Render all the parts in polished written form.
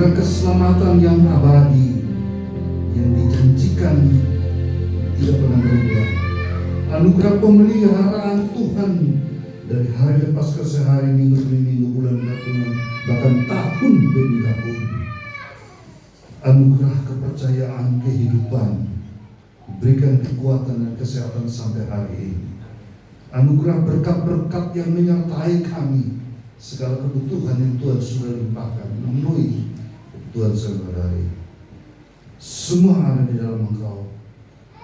anugerah keselamatan yang abadi yang dijanjikan tidak pernah berubah, anugerah pemeliharaan Tuhan dari hari lepas ke sehari, minggu demi minggu, bulan demi bulan, bahkan tahun demi tahun. Anugerah kepercayaan kehidupan, berikan kekuatan dan kesehatan sampai hari ini. Anugerah berkat-berkat yang menyertai kami, segala kebutuhan yang Tuhan sudah limpahkan, memenuhi Tuhan sehari-hari. Semua ada di dalam Engkau,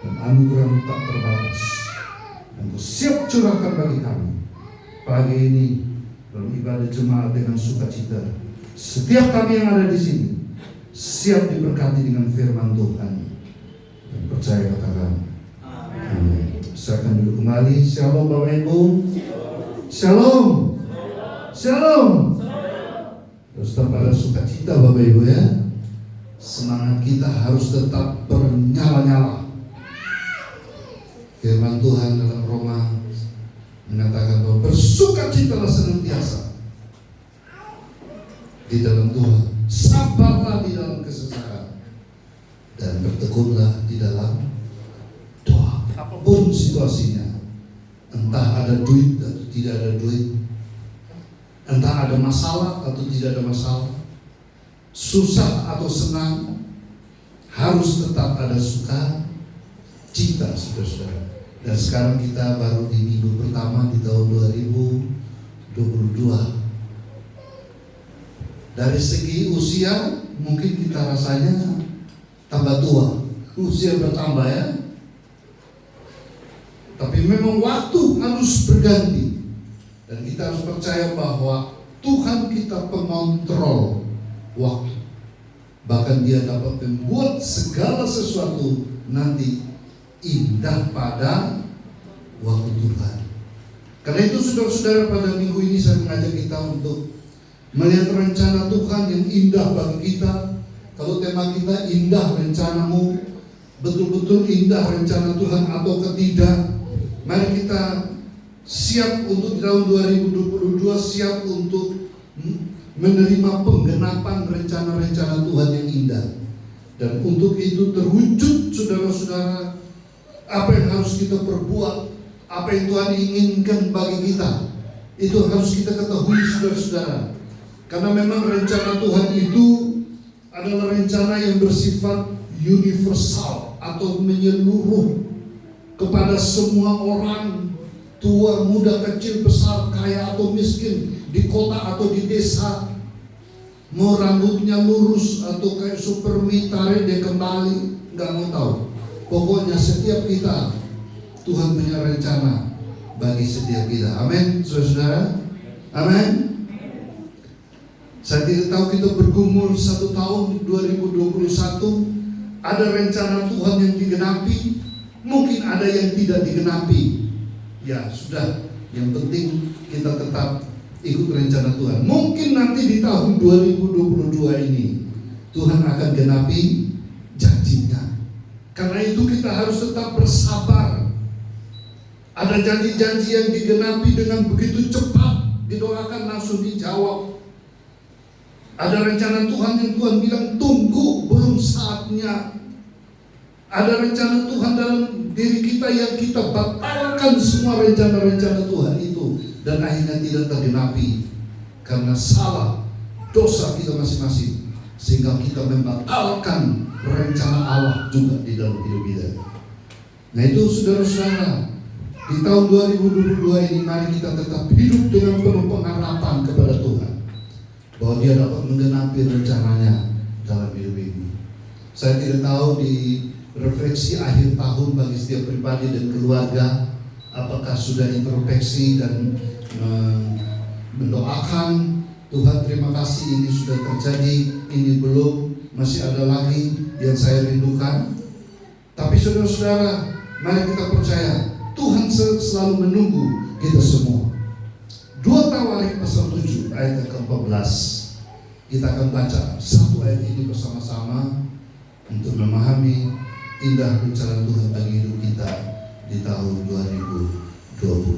dan anugerah tak terbatas. Engkau siap curahkan bagi kami. Pagi ini dalam ibadah jemaat dengan sukacita, setiap kami yang ada di sini siap diberkati dengan firman Tuhan. Dan percaya katakan amin. Saya akan duduk kembali. Shalom Bapak Ibu. Shalom. Shalom. Terus tetap ada sukacita Bapak Ibu ya. Semangat kita harus tetap bernyala-nyala. Firman Tuhan dalam Roma mengatakan bahwa bersukacitalah senantiasa di dalam Tuhan, sabarlah di dalam kesesakan, dan bertekunlah di dalam doa. Apapun situasinya, entah ada duit atau tidak ada duit, entah ada masalah atau tidak ada masalah, susah atau senang, harus tetap ada sukacita, saudara-saudara. Dan sekarang kita baru di minggu pertama di tahun 2022. Dari segi usia mungkin kita rasanya tambah tua, usia bertambah ya. Tapi memang waktu harus berganti, dan kita harus percaya bahwa Tuhan kita pengontrol waktu. Bahkan Dia dapat membuat segala sesuatu nanti indah pada waktu Tuhan. Karena itu saudara-saudara, pada minggu ini saya mengajak kita untuk melihat rencana Tuhan yang indah bagi kita. Kalau tema kita indah rencanamu, betul-betul indah rencana Tuhan atau tidak? Mari kita siap untuk tahun 2022, siap untuk menerima penggenapan rencana-rencana Tuhan yang indah. Dan untuk itu terwujud saudara-saudara, apa yang harus kita perbuat, apa yang Tuhan inginkan bagi kita, itu harus kita ketahui saudara-saudara. Karena memang rencana Tuhan itu adalah rencana yang bersifat universal atau menyeluruh kepada semua orang, tua, muda, kecil, besar, kaya atau miskin, di kota atau di desa, mau rambutnya lurus atau kayak Supermi tarik dia kembali, nggak mau tahu. Pokoknya setiap kita Tuhan punya rencana bagi setiap kita. Amin, saudara-saudara. Amin. Saya tidak tahu kita bergumul 1 tahun 2021, ada rencana Tuhan yang digenapi, mungkin ada yang tidak digenapi. Ya sudah, yang penting kita tetap ikut rencana Tuhan. Mungkin nanti di tahun 2022 ini Tuhan akan genapi janjinya. Karena itu kita harus tetap bersabar. Ada janji-janji yang digenapi dengan begitu cepat, didoakan langsung dijawab. Ada rencana Tuhan yang Tuhan bilang tunggu, belum saatnya. Ada rencana Tuhan dalam diri kita yang kita batalkan semua rencana-rencana Tuhan itu, dan akhirnya tidak tergenapi karena salah, dosa kita masing-masing, sehingga kita membatalkan rencana Allah juga di dalam hidup kita. Nah itu saudara-saudara, di tahun 2022 ini mari kita tetap hidup dengan penuh pengharapan kepada Tuhan, bahwa Dia dapat menggenapi rencananya dalam hidup ini. Saya tidak tahu di refleksi akhir tahun bagi setiap pribadi dan keluarga, apakah sudah introspeksi dan mendoakan Tuhan, terima kasih ini sudah terjadi, ini belum, masih ada lagi yang saya rindukan. Tapi saudara-saudara, mari kita percaya Tuhan selalu menunggu kita semua. 2 Tawarik pasal 7 ayat ke-14. Kita akan baca satu ayat ini bersama-sama untuk memahami indah rencana Tuhan bagi hidup kita di tahun 2022.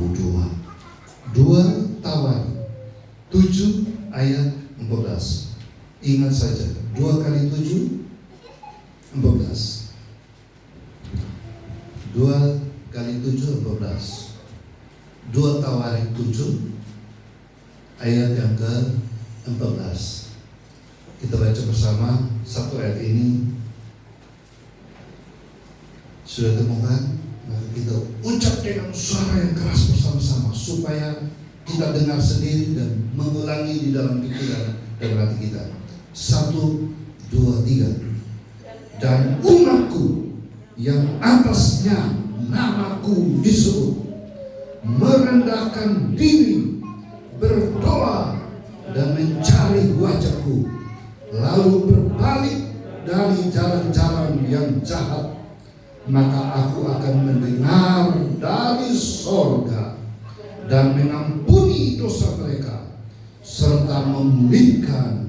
2 Tawarik 7 ayat 14. Ingat saja, 2 kali 7, 14. 2 kali 7, 14. 2 Tawarik 7 ayat yang ke-14. Kita baca bersama satu ayat ini. Sudah temukan? Maka kita ucap dengan suara yang keras bersama-sama supaya kita dengar sendiri dan mengulangi di dalam pikiran dan hati kita. 1, 2, 3. Dan umatku yang atasnya namaku disebut merendahkan diri, berdoa dan mencari wajahku, lalu berbalik dari jalan-jalan yang jahat, maka aku akan mendengar dari sorga dan mengampuni dosa mereka serta memulihkan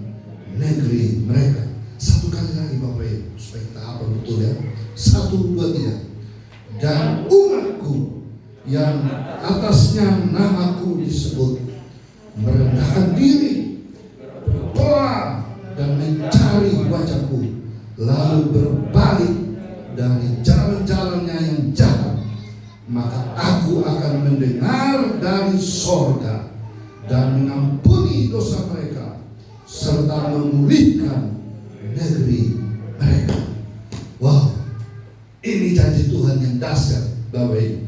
negeri mereka. Satu kali lagi Bapak Ibu supaya kita hafal betul ya. 1, 2, 3. Dan umatku yang atasnya namaku disebut merendahkan diri, berdoa dan mencari wajahku, lalu berbalik dari jalan-jalannya yang jahat, maka aku akan mendengar dari sorga dan mengampuni dosa mereka serta memulihkan negeri mereka. Wow, ini janji Tuhan yang dahsyat Bapak Ibu.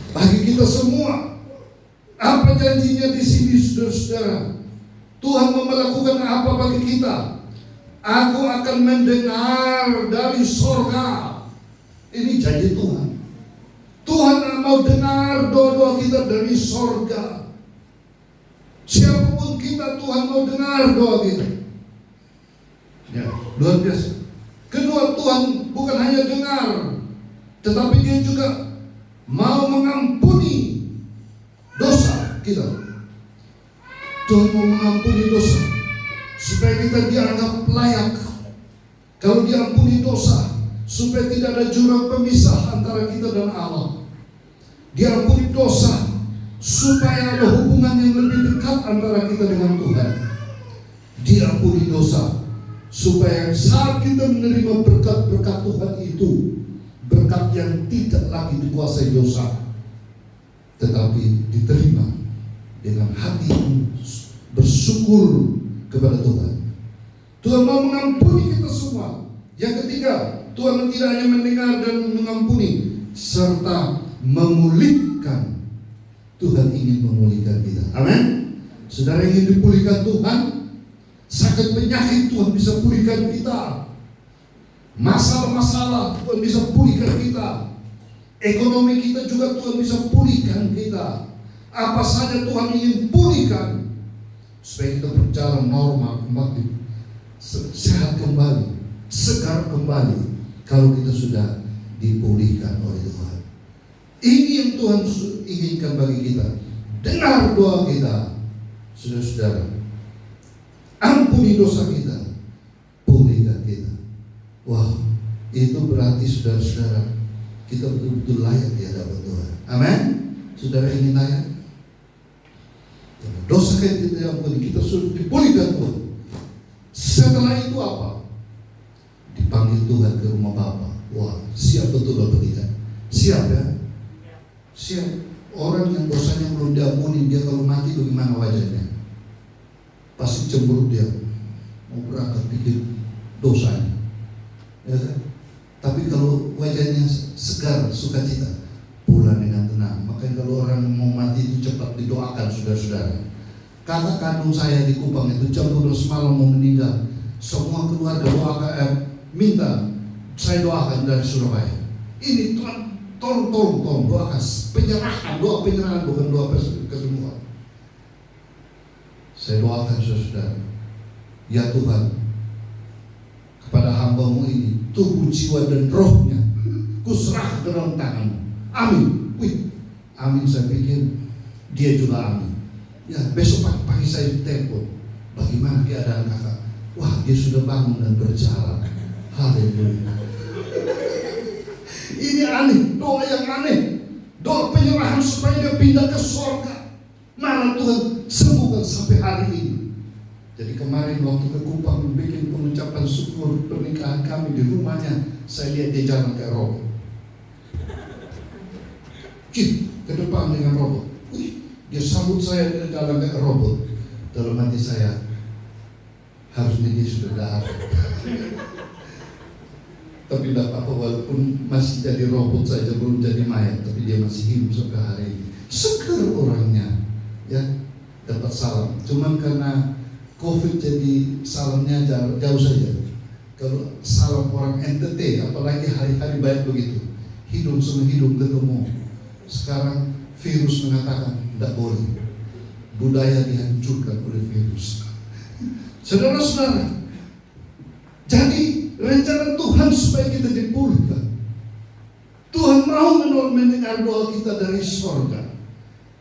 Bagi kita semua, apa janjinya di sini saudara-saudara? Tuhan mau melakukan apa bagi kita? Aku akan mendengar dari sorga. Ini janji Tuhan. Tuhan mau dengar doa-doa kita dari sorga. Siapapun kita, Tuhan mau dengar doa kita. Ya, luar biasa. Kedua, Tuhan bukan hanya dengar, tetapi Dia juga mau mengampuni dosa kita. Tuhan mau mengampuni dosa supaya kita dianggap layak. Kalau diampuni dosa, supaya tidak ada jurang pemisah antara kita dan Allah. Diampuni dosa supaya ada hubungan yang lebih dekat antara kita dengan Tuhan. Diampuni dosa supaya saat kita menerima berkat-berkat Tuhan itu, berkat yang tidak lagi dikuasai dosa, tetapi diterima dengan hati yang bersyukur kepada Tuhan. Tuhan mau mengampuni kita semua. Yang ketiga, Tuhan tidak hanya mendengar dan mengampuni, serta memulihkan. Tuhan ingin memulihkan kita. Amin. Saudara ingin dipulihkan Tuhan, sakit penyakit Tuhan bisa pulihkan kita. Masalah-masalah Tuhan bisa pulihkan kita. Ekonomi kita juga Tuhan bisa pulihkan kita. Apa saja Tuhan ingin pulihkan supaya kita berjalan normal kembali, sehat kembali, segar kembali kalau kita sudah dipulihkan oleh Tuhan. Ini yang Tuhan inginkan bagi kita. Dengar doa kita, saudara-saudara. Ampuni dosa kita, pulihkan kita. Wah, itu berarti saudara-saudara, kita betul-betul layak di hadapan Tuhan. Amin. Saudara ingin layak? Dosa kita diampuni, kita sudah dipulihkan Tuhan. Setelah itu apa? Dipanggil Tuhan ke rumah Bapa. Wah, siap betul Bapak kita. Siap ya? Siap. Orang yang dosanya belum diampuni, dia kalau mati bagaimana wajahnya? Pasti cemberut dia, mau berangkat bikin dosanya. Ya kan? Tapi kalau wajahnya segar, sukacita, pulang dengan tenang. Makanya kalau orang mau mati itu cepat didoakan, saudara-saudara. Kakak kandung saya di Kupang itu jam 12 malam mau meninggal. Semua keluarga doakan, minta saya doakan dari Surabaya. Ini Tuhan, tolong doakan penyerahan, doa penyerahan, bukan doa kesembuhan. Saya doakan saudara, ya Tuhan, kepada hamba-Mu ini, tubuh, jiwa dan rohnya kuserah ke dalam tangan-Mu. Amin. Wih, amin. Saya pikir dia juga amin. Ya, besok pagi saya telepon, bagaimana keadaan kakak? Wah, dia sudah bangun dan berjalan. Haleluya. Ini aneh, doa yang aneh, doa penyerahan supaya dia pindah ke surga. Malah Tuhan sembuhkan sampai hari ini. Jadi kemarin waktu ke Kupang bikin pengucapan syukur pernikahan kami di rumahnya, saya lihat dia jalan kayak robot. Ke depan dengan robot. Dia sambut saya dengan jalan kayak robot. Dalam hati saya, harusnya dia sudah ada. Tapi tidak apa-apa, walaupun masih jadi robot saja, belum jadi mayat, tapi dia masih hidup sampai hari ini. Seger orangnya, ya, dapat salam. Cuman karena COVID jadi salamnya jauh saja. Kalau salam orang NTT, apalagi hari-hari baik begitu, hidung sama hidung ketemu. Sekarang virus mengatakan tidak boleh. Budaya dihancurkan oleh virus. Saudara-saudara, jadi rencana Tuhan supaya kita dipulihkan. Tuhan mau mendengar doa kita dari sorga.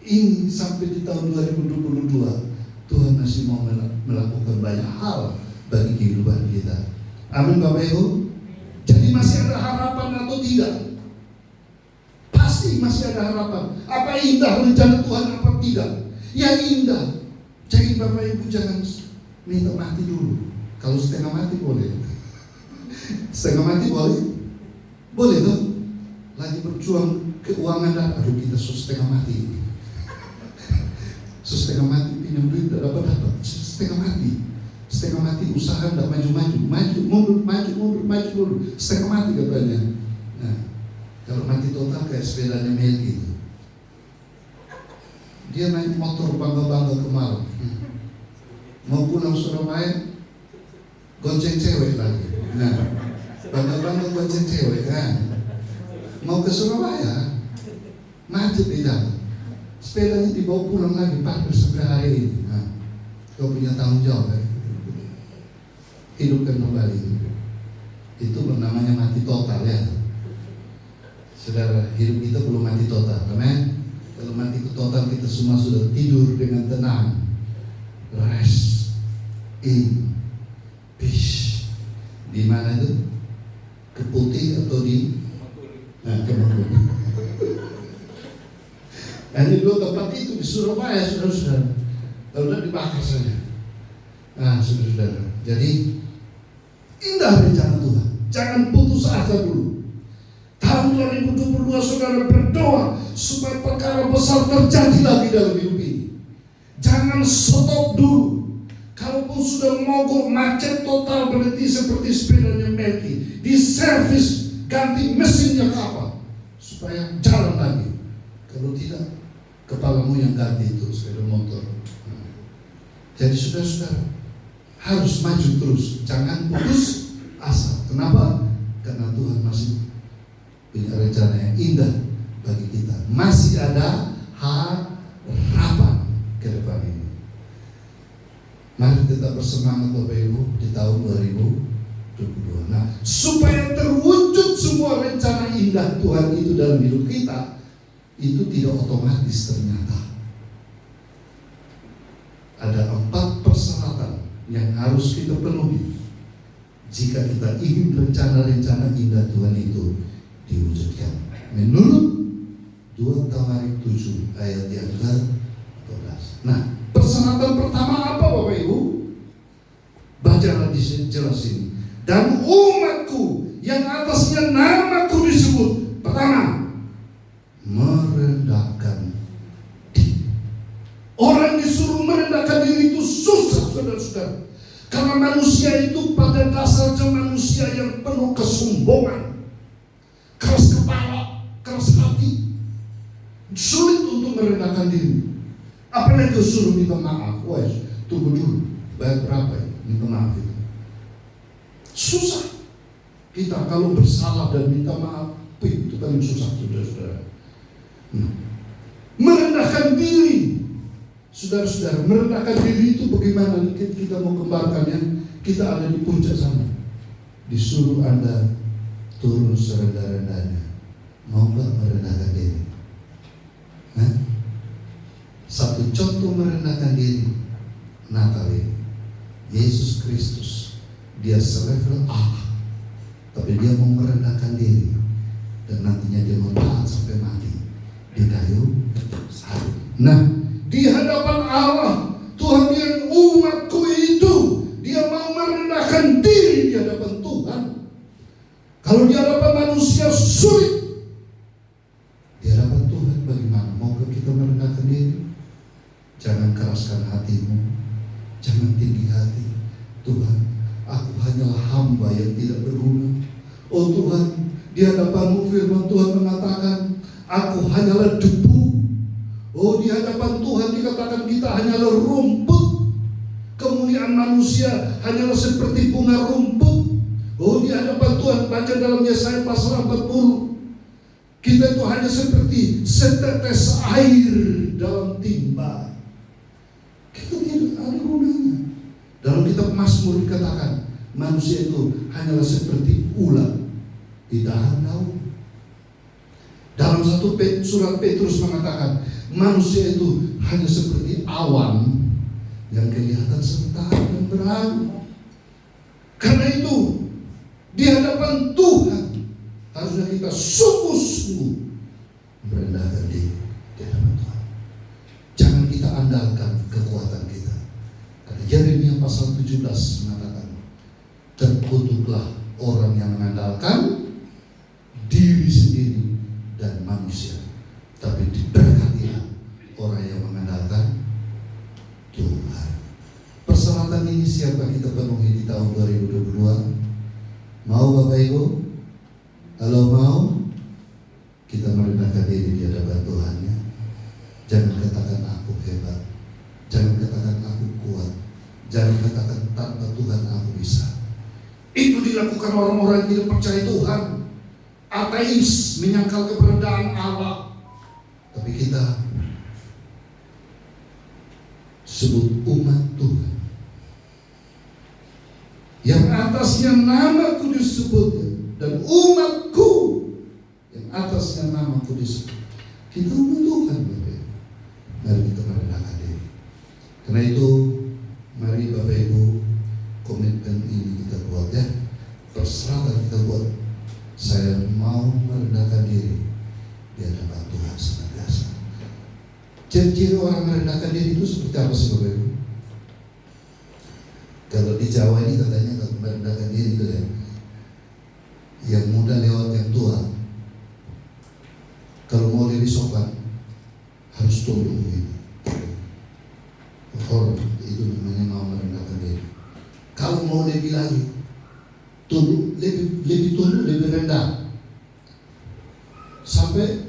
Ini sampai di tahun 2022, Tuhan masih mau melakukan banyak hal bagi kehidupan kita. Amin Bapak Ibu. Jadi masih ada harapan atau tidak? Pasti masih ada harapan. Apa indah rencana Tuhan apa tidak? Ya indah. Jadi Bapak Ibu jangan minta mati dulu. Kalau setengah mati boleh. Setengah mati boleh? Boleh tuh. Lagi berjuang keuangan dan aduh kita setengah mati. Setengah mati pinjam duit tidak dapat. Setengah mati usaha tidak maju, mundur. Setengah mati katanya. Nah, kalau mati total kayak sepedanya Melki itu. Dia naik motor bangga-bangga ke Malang. Mau pulang Surabaya, gonceng cewek lagi. Nah, bangga-bangga gonceng cewek kan. Mau ke Surabaya, macet di jalan. Sepedanya dibawa pulang lagi, parkir sampai hari ini. Nah, kau punya tanggung jawab kan? Hidupkan kembali. Itu namanya mati total ya. Saudara, hidup kita belum mati total, amen. Kalau mati total kita semua sudah tidur dengan tenang, rest in peace. Di mana itu? Keputih atau di? Nah, Kemakuri. Dan di dua tempat itu di Surabaya, saudara-saudara. Kalau tidak dibakar saja. Nah, saudara-saudara. Jadi indah rencana Tuhan. Jangan putus asa dulu. Tahun 2022 saudara berdoa supaya perkara besar terjadi lagi dalam hidup ini. Jangan stop dulu. Kalaupun sudah mogok macet total berhenti seperti sepedanya Melki, di servis ganti mesinnya ke apa supaya jalan lagi. Kalau tidak, kepalamu yang ganti itu sepeda motor. Jadi saudara-saudara harus maju terus, jangan putus asa. Kenapa? Karena Tuhan masih punya rencana yang indah bagi kita. Masih ada harapan ke depan ini. Mari tetap bersemangat Bapak Ibu di tahun 2022. Nah, supaya terwujud semua rencana indah Tuhan itu dalam hidup kita, itu tidak otomatis ternyata. Ada 4 persyaratan yang harus kita penuhi jika kita ingin rencana-rencana indah Tuhan itu diwujudkan. Menurut 2 Tawarik 7 ayat yang ke-12. Nah, persyaratan pertama apa Bapak Ibu? Bacalah di jelas ini. Dan umatku yang atasnya namaku disebut, pertama, merendahkan diri. Orang disuruh merendahkan diri itu susah, saudara-saudara. Karena manusia itu pada dasarnya manusia yang penuh kesombongan, keras kepala, keras hati. Sulit untuk merendahkan diri. Apalagi suruh minta maaf. Wes, tunggu dulu, bayar berapa ya? Minta maaf itu susah. Kita kalau bersalah dan minta maaf itu paling susah, saudara-saudara. Merendahkan diri, saudara-saudara, merendahkan diri itu bagaimana? Kita mau kembarkannya, kita ada di puncak sana, disuruh Anda turun serendah-rendahnya. Mau nggak merendahkan diri? Satu contoh merendahkan diri Natal ini, Yesus Kristus, dia selevel Allah, tapi dia mau merendahkan diri dan nantinya dia mau taat sampai mati di kayu salib. Nah, di hadapan Allah Tuhan yang umatku itu hadapan Tuhan. Kalau di hadapan manusia sulit, di hadapan Tuhan bagaimana? Maukah kita merendahkan diri? Jangan keraskan hatimu, jangan tinggi hati. Tuhan, aku hanyalah hamba yang tidak berguna. Oh Tuhan, di hadapan-Mu firman Tuhan mengatakan, aku hanyalah debu. Oh, di hadapan Tuhan dikatakan kita hanyalah rumput. Kemuliaan manusia hanyalah seperti bunga rumput. Oh, di hadapan Tuhan, baca dalam Yesaya pasal 40, kita itu hanya seperti setetes air dalam timba. Kita tidak ada gunanya. Dalam kitab Mazmur dikatakan, manusia itu hanyalah seperti ulat di dahan daun. Dalam surat Petrus mengatakan, manusia itu hanya seperti awan yang kelihatan sebentar dan berlalu. Karena itu, di hadapan Tuhan harusnya kita sungguh-sungguh merendahkan diri di hadapan Tuhan. Jangan kita andalkan kekuatan kita. Karena Yeremia pasal 17 mengatakan, terkutuklah orang yang mengandalkan diri sendiri dan manusia, tapi diberkatilah orang yang mengandalkan Tuhan. Persyaratan ini siapa kita penuhi di tahun 2022? Mau Bapak Ibu? Kalau mau, kita merendahkan diri di hadapan Tuhan ya. Jangan katakan aku hebat, jangan katakan aku kuat, jangan katakan tanpa Tuhan aku bisa. Itu dilakukan orang-orang yang tidak percaya Tuhan, ateis, menyangkal keberadaan Allah. Tapi kita sebut umat Tuhan, yang atasnya namaku disebut, dan umatku yang atasnya namaku disebut. Kita umat Tuhan, Bapak Ibu. Mari kita merendahkan diri. Karena itu, mari Bapak Ibu, komitmen ini kita buat ya. Perseratan kita buat. Saya mau merendahkan diri di hadapan Tuhan senantiasa. Ciri-ciri orang merendahkan diri itu seperti apa sih Bapak Ibu? Kalau di Jawa ini katanya kalau merendahkan diri itu ya, yang muda lewat yang tua. Kalau mau lebih sopan harus tunduk ini. Hormat itu namanya mau merendahkan diri. Kalau mau lebih lagi, tunduk, lebih tunduk, lebih rendah, sampai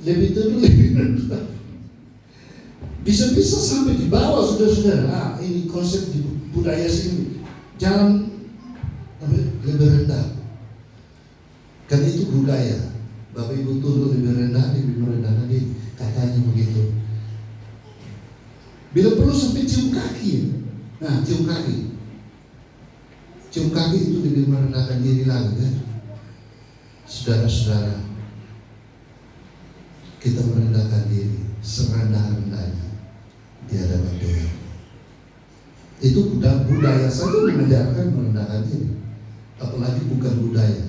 lebih tunduk, lebih rendah. Bisa-bisa sampai di bawah, saudara-saudara. Nah, ini konsep di budaya sini. Jangan lebih rendah. Karena itu budaya. Bapak Ibu tunduk lebih rendah, lebih merendahkan diri. Katanya begitu. Bila perlu sampai cium kaki. Nah, cium kaki. Cium kaki itu lebih merendahkan diri lagi kan. Saudara-saudara, kita merendahkan diri serendah-rendahnya di hadapan Tuhan. Itu budaya saja mengajarkan merendahkan diri. Apalagi bukan budaya.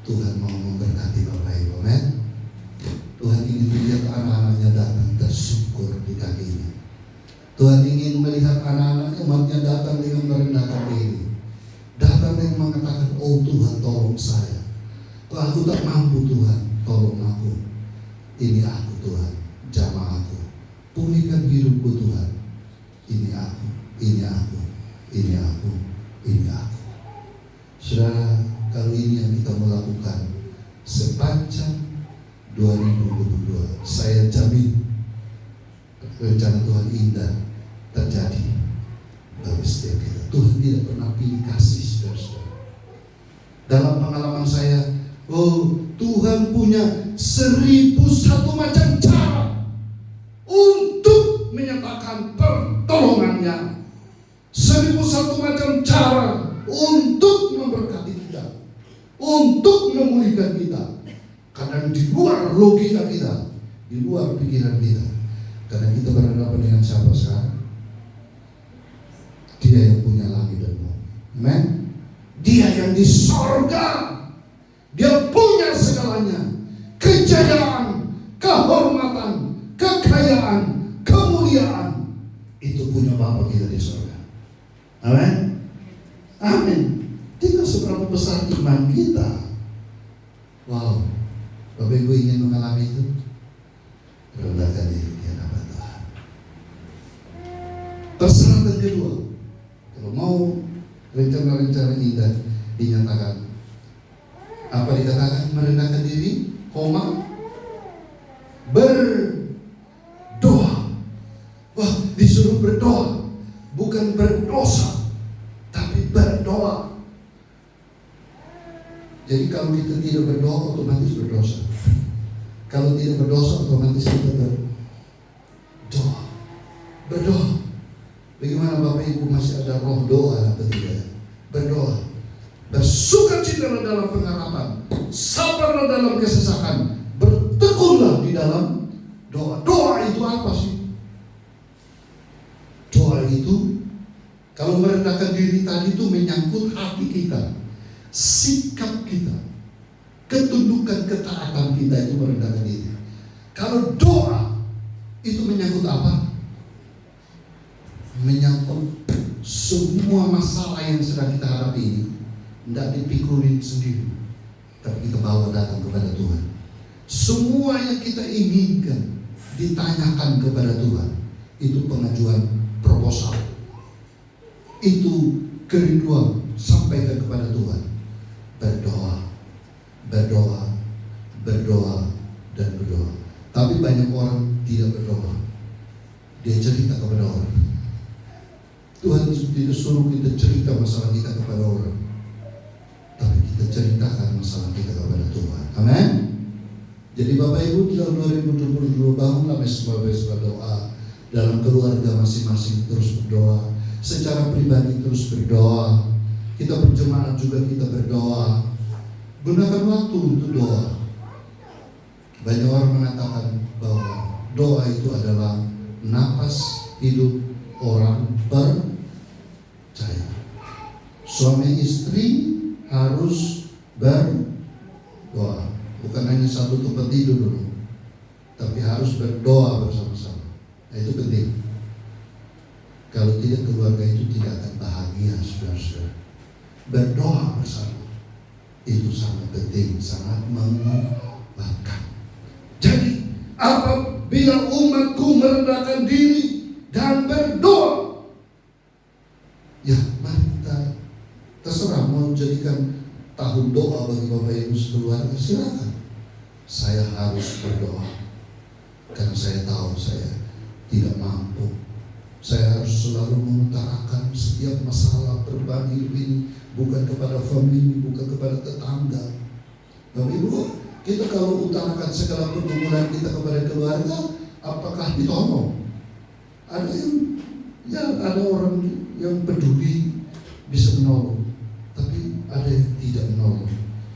Tuhan mau memberkati Bapak Ibu, amen. Tuhan ingin melihat anak-anaknya datang tersyukur di kakinya. Tuhan ingin melihat anak-anaknya, umatnya datang dengan merendahkan diri. Datang dengan mengatakan, oh Tuhan tolong saya. Kalau aku tak mampu Tuhan, tolong aku. Ini aku Tuhan, jamah aku. Pulihkan hidupku Tuhan. Ini aku, ini aku, ini aku, ini aku. Saudara, kalau ini yang kita melakukan sepanjang 2022, saya jamin rencana Tuhan indah terjadi bagi setiap kita. Tuhan tidak pernah pilih kasih, saudara-saudara. Dalam pengalaman saya, Tuhan punya 1001 macam cara untuk menyatakan pertolongannya. 1001 macam cara untuk memberkati kita, untuk memulihkan kita. Kadang di luar logika kita, di luar pikiran kita. Karena kita berhadapan dengan siapa sekarang? Dia yang punya langit dan bumi. Amen. Dia yang di sorga. Dia punya segalanya. Kejayaan, kehormatan, kekayaan, kemuliaan. Itu punya Bapa kita di sorga. Amen. Amin. Tinggal seberapa besar iman kita. Wow, Bapak Ibu ingin mengalami itu? Rendahkan diri di hadapan Tuhan. Persyaratan kedua, kalau mau rencana-rencana indah dinyatakan, apa dikatakan? Merendahkan diri, berdoa. Wah, disuruh berdoa, bukan berdosa, tapi berdoa. Jadi kalau kita tidak berdoa, otomatis berdosa. Kalau tidak berdosa, otomatis kita berdoa. Berdoa. Bagaimana Bapak Ibu, masih ada roh doa atau tidak? Berdoa. Bersukacitalah dalam pengharapan, sabarlah dalam kesesakan, bertekunlah di dalam doa. Doa itu apa sih? Doa itu, kalau merendahkan diri tadi itu menyangkut hati kita, sikap kita, ketundukan ketaatan kita, itu merendahkan diri. Kalau doa itu menyangkut apa? Menyangkut semua masalah yang sedang kita hadapi ini, tidak dipikirin sendiri, tapi kita bawa datang kepada Tuhan. Semua yang kita inginkan ditanyakan kepada Tuhan. Itu pengajuan proposal, itu kerinduan, sampaikan kepada Tuhan. Berdoa, berdoa, berdoa, dan berdoa. Tapi banyak orang tidak berdoa. Dia cerita kepada orang. Tuhan tidak suruh kita cerita masalah kita kepada orang, tapi kita ceritakan masalah kita kepada Tuhan. Amin. Jadi Bapak Ibu, di tahun 2022 bangunlah bersama doa. Dalam keluarga masing-masing terus berdoa, secara pribadi terus berdoa. Kita berjemaat juga kita berdoa. Gunakan waktu untuk doa. Banyak orang mengatakan bahwa doa itu adalah napas hidup orang percaya. Suami istri harus berdoa. Bukan hanya satu tempat tidur dulu, tapi harus berdoa bersama-sama. Nah, itu penting. Kalau tidak, keluarga itu tidak akan bahagia, saudara-saudara. Berdoa bersama itu sangat penting, sangat menguatkan. Jadi apabila umatku merendahkan diri dan berdoa, ya mari kita terserah mau jadikan tahun doa bagi Bapak Ibu sekeluarga, silakan. Saya harus berdoa karena saya tahu saya tidak mampu. Saya harus selalu mengutarakan setiap masalah beban hidup ini bukan kepada famili, bukan kepada tetangga. Bapak Ibu, kita kalau utarakan segala pergumulan kita kepada keluarga, apakah ditolong? Ada ada orang yang peduli bisa menolong, tapi ada yang tidak menolong.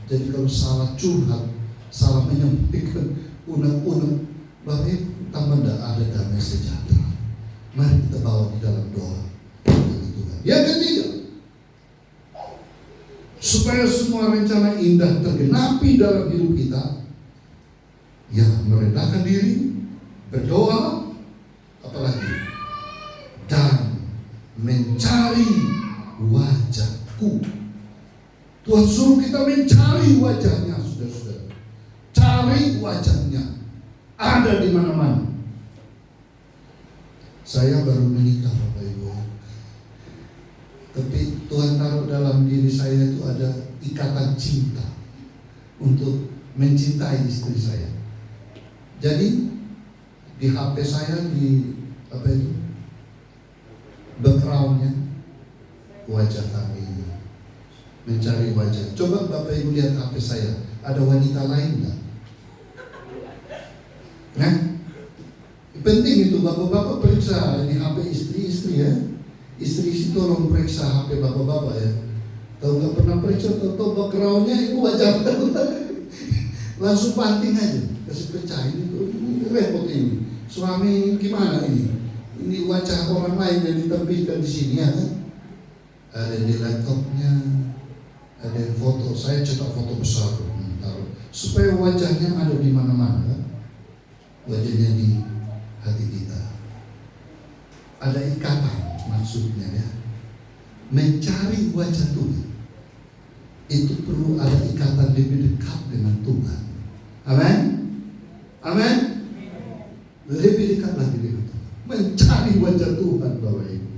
Jadi kalau salah curhat, salah menyampaikan unek-unek, Bapak Ibu, tambah tidak ada damai sejahtera. Mari kita bawa di dalam doa bagi Tuhan. Yang ketiga, supaya semua rencana indah tergenapi dalam hidup kita, ya merendahkan diri, berdoa, apalagi, dan mencari wajahku. Tuhan suruh kita mencari wajahnya, saudara-saudara. Cari wajahnya, ada di mana-mana. Saya baru menikah, Bapak Ibu, tapi Tuhan taruh dalam diri saya itu ada ikatan cinta untuk mencintai istri saya. Jadi di HP saya, di backgroundnya wajah kami, mencari wajah. Coba Bapak Ibu lihat HP saya, ada wanita lain enggak? Nah, penting itu bapak-bapak periksa ini HP istri-istri ya. Istri-istri tolong periksa HP bapak-bapak ya. Kalau nggak pernah periksa, tahu backgroundnya itu wajah langsung panting aja, kasih percaya ini repot ini. Suami gimana ini? Ini wajah orang lain yang ditampilkan di sini ya kan? Ada di laptopnya, ada yang foto. Saya cetak foto besar, taruh supaya wajahnya ada di mana-mana kan? Wajahnya di hati kita. Ada ikatan maksudnya ya. Mencari wajah Tuhan. itu perlu ada ikatan lebih dekat dengan Tuhan. Amin. Amin. Lebih dekat lagi dengan Tuhan. Mencari wajah Tuhan, Bapak Ibu.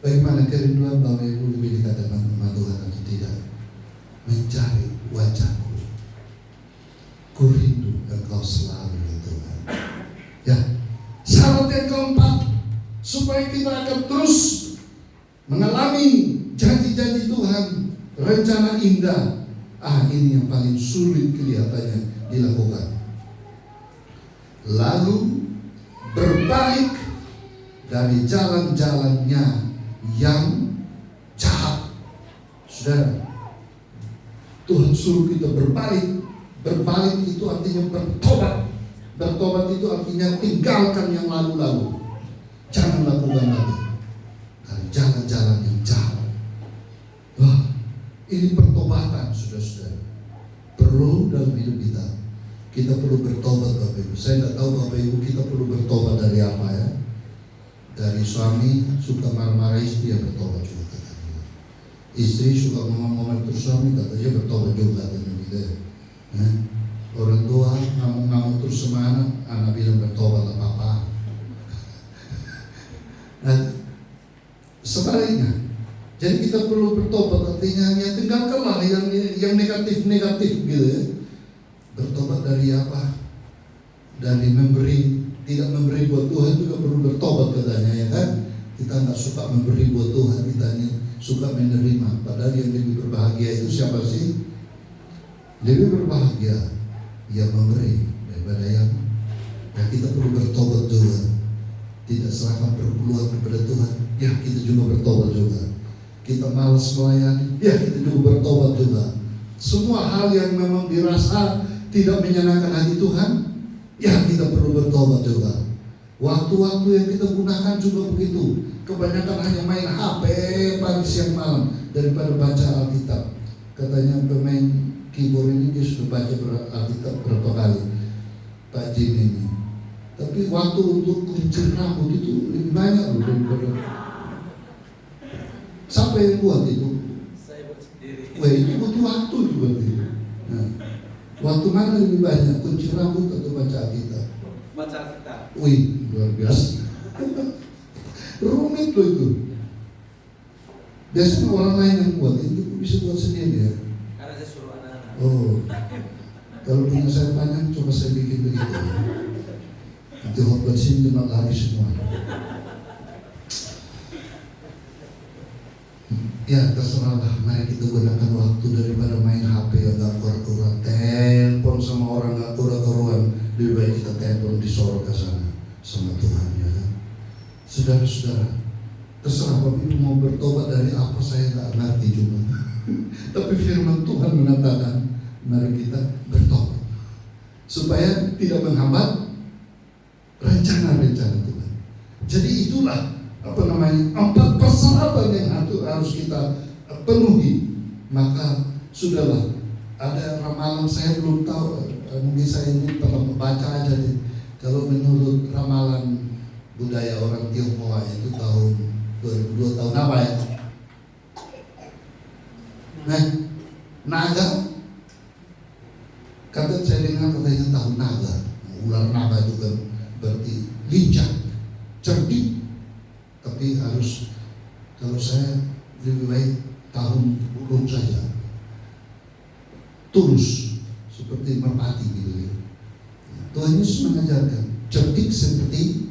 Bagaimana kerinduan Bapak Ibu lebih dekat dengan Tuhan atau tidak? Mencari wajah-Ku. Ku rindu Engkau selalu ya Tuhan. Ya, syarat yang keempat supaya kita akan terus mengalami janji-janji Tuhan, rencana indah. Ini yang paling sulit kelihatannya dilakukan. Lalu berbalik dari jalan-jalannya yang jahat. Saudara, Tuhan suruh kita berbalik. Berbalik itu artinya bertobat. Bertobat itu artinya tinggalkan yang lalu-lalu. Jangan lakukan lagi dari jalan-jalan yang jahat. Wah, ini pertobatan, saudara-saudara. Perlu dalam hidup kita. Kita perlu bertobat, Bapak Ibu. Saya tidak tahu Bapak Ibu kita perlu bertobat dari apa ya. Dari suami suka marah-marah istri, ya bertobat juga katanya. Istri suka ngomong-ngomong terus suami, katanya bertobat juga katanya gitu ya. Orang tua ngamuk-ngamuk terus sama anak bilang bertobat apa-apa. Nah, sebaliknya, jadi kita perlu bertobat, artinya ya tinggalkanlah yang negatif-negatif gitu ya. Bertobat dari apa? Dari memberi, tidak memberi buat Tuhan juga perlu bertobat katanya ya kan. Kita nggak suka memberi buat Tuhan, kita suka menerima. Padahal yang lebih berbahagia itu siapa sih? Lebih berbahagia yang memberi daripada yang kita perlu bertobat juga. Tidak serahkan perpuluhan kepada Tuhan, ya kita juga bertobat juga. Kita malas melayani, ya kita juga bertobat juga. Semua hal yang memang dirasa tidak menyenangkan hati Tuhan, ya kita perlu bertobat juga. Waktu-waktu yang kita gunakan juga begitu. Kebanyakan hanya main HP pagi siang malam daripada baca Alkitab. Katanya pemain keyboard ini dia sudah baca Alkitab berapa kali, Pak Jim ini. Tapi waktu untuk kuncir rambut itu lebih banyak loh daripada. Siapa yang buat itu? Saya buat sendiri. Wah, itu butuh waktu juga itu. Nah, waktu mana lebih banyak, kuncir rambut atau baca Alkitab? Baca Alkitab. Wih, luar biasa. Rumit loh itu. Biasanya orang lain yang buat, itu bisa buat sendiri ya. Karena saya suruh anak-anak. Oh, kalau punya saya panjang, coba saya bikin begitu. Nanti hotbat sini cuma lari semua. Ya terserahlah, mari kita gunakan waktu daripada main HP yang gak keluar-keluar. Telepon sama orang gak keluar-keluaran, lebih baik kita telepon di sorga sana sama Tuhan ya kan. Saudara-saudara, terserah Bapak Ibu mau bertobat dari apa saya gak ngerti juga. Tapi firman Tuhan mengatakan, mari kita bertobat supaya tidak menghambat rencana-rencana Tuhan. Jadi itulah empat persyaratan yang harus kita penuhi. Maka sudahlah, ada ramalan saya belum tahu, mungkin saya ini pernah membaca aja nih. Kalau menurut ramalan budaya orang Tionghoa itu tahun 2002 tahun apa ya? Nah, naga. Kata saya dengar katanya tahun naga. Ular naga itu kan berarti lincah, cerdik. Tapi harus, kalau saya lebih baik tahun burung saja, tulus seperti merpati gitu ya. Tuhan Yesus mengajarkan cerdik seperti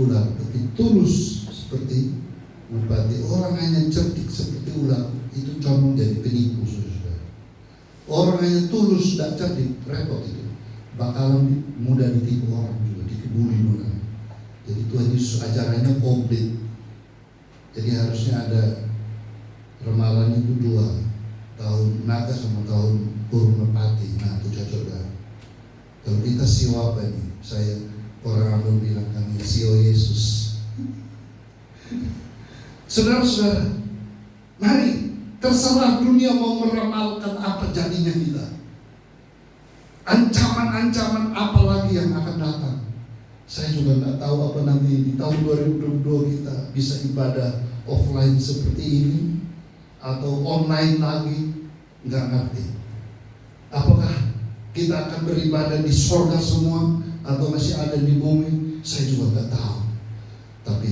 ular, tapi tulus seperti merpati. Orang hanya cerdik seperti ular itu condong jadi penipu, saudara. Orang hanya tulus dan cerdik, repot itu, bakalan mudah ditipu orang juga, dikebuli orang. Jadi Tuhan Yesus ajarannya komplit. Jadi harusnya ada ramalan itu 2, tahun naga sama tahun burung merpati. Nah itu cocok kan. Kalau kita siwa apa ini? Saya orang Ambon bilang kami sio Yesus. Saudara-saudara, mari terserah dunia mau meramalkan apa jadinya kita. Ancaman-ancaman apa lagi yang akan datang? Saya juga nggak tahu apa nanti di tahun 2022 kita bisa ibadah offline seperti ini atau online lagi. nggak ngerti. Apakah kita akan beribadah di sorga semua atau masih ada di bumi? Saya juga nggak tahu. Tapi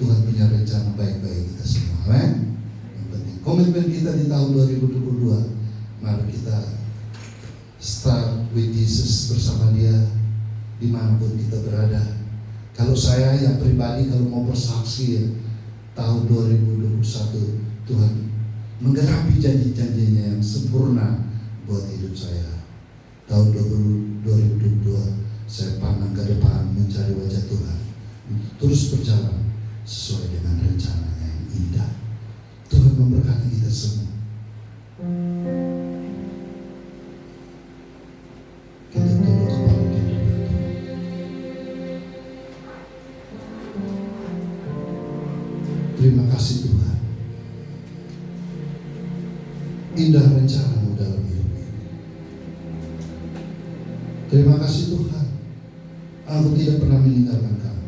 Tuhan punya rencana baik bagi kita semua. Amin. Yang penting komitmen kita di tahun 2022, mari kita start with Jesus, bersama Dia dimanapun kita berada. Kalau saya yang pribadi, kalau mau bersaksi ya, tahun 2021 Tuhan menggenapi janji-janjinya yang sempurna buat hidup saya. Tahun 2022 saya pandang ke depan mencari wajah Tuhan untuk terus berjalan sesuai dengan rencananya yang indah. Tuhan memberkati kita semua. Kita tunduk kepala kita. Terima kasih Tuhan. Indah rencana-Mu dalam hidup ini. Terima kasih Tuhan. Aku tidak pernah meninggalkan Kamu.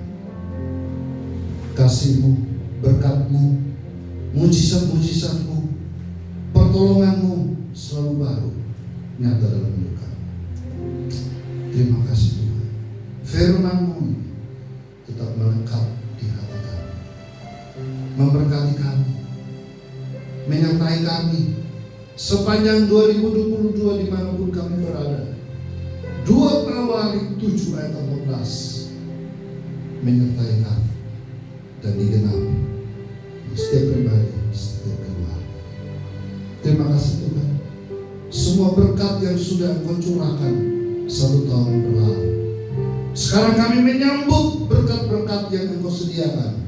Kasih-Mu, berkat-Mu, mujizat-mujizat-Mu, pertolongan-Mu selalu baru nyata dalam hidup kami. Terima kasih Tuhan. Firman-Mu tetap melekat di hati kami, memberkati kami, menyertai kami sepanjang 2022 dimanapun kami berada. 2 Tawarik 7 ayat 14 menyertai kami dan digenapi setiap pribadi, setiap keluarga. Terima kasih Tuhan. Semua berkat yang sudah Engkau curahkan 1 tahun berlalu, sekarang kami menyambut berkat-berkat yang Engkau sediakan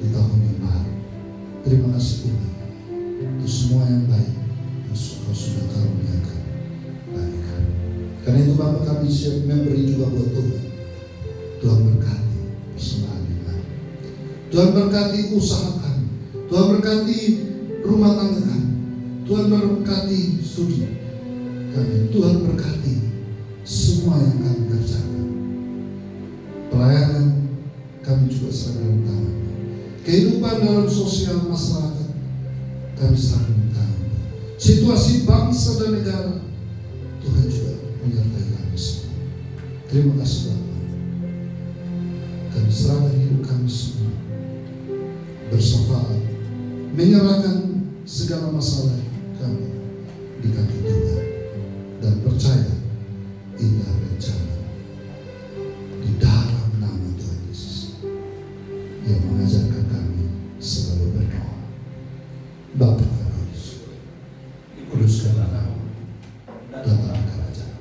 di tahun yang baru. Terima kasih Tuhan untuk semua yang baik yang Engkau sudah karuniakan bagi kami. Karena itu Bapa, kami siap memberi juga buat Tuhan. Tuhan berkati persembahan kami. Tuhan berkati usaha kami. Tuhan berkati rumah tangga kami. Tuhan berkati studi kami. Tuhan berkati semua yang kami kerjakan. Pelayanan kami juga serahkan dalam tangan. Kehidupan dalam sosial masyarakat kami serahkan dalam tangan. Situasi bangsa dan negara, Tuhan juga menyertai kami semua. Terima kasih Bapa. Kami serahkan hidup kami semua, bersyafaat, menyerahkan segala masalah kami di kaki Tuhan, dan percaya indah rencana di dalam nama Tuhan Yesus yang mengajarkan kami selalu berdoa. Bapa kami, kuduskanlah nama, datanglah kerajaan,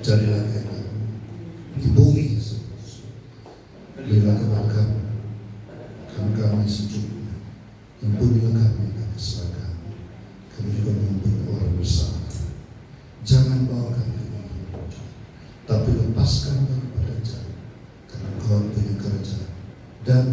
jadilah kehendak-Mu di bumi seperti berilah kepada kami kami secukupnya, ampunilah kami kesalahan kami juga mengampuni orang bersalah. Jangan bawa kami ke dalam pencobaan, tapi lepaskan kami pada jalan, karena Engkau punya kerajaan dan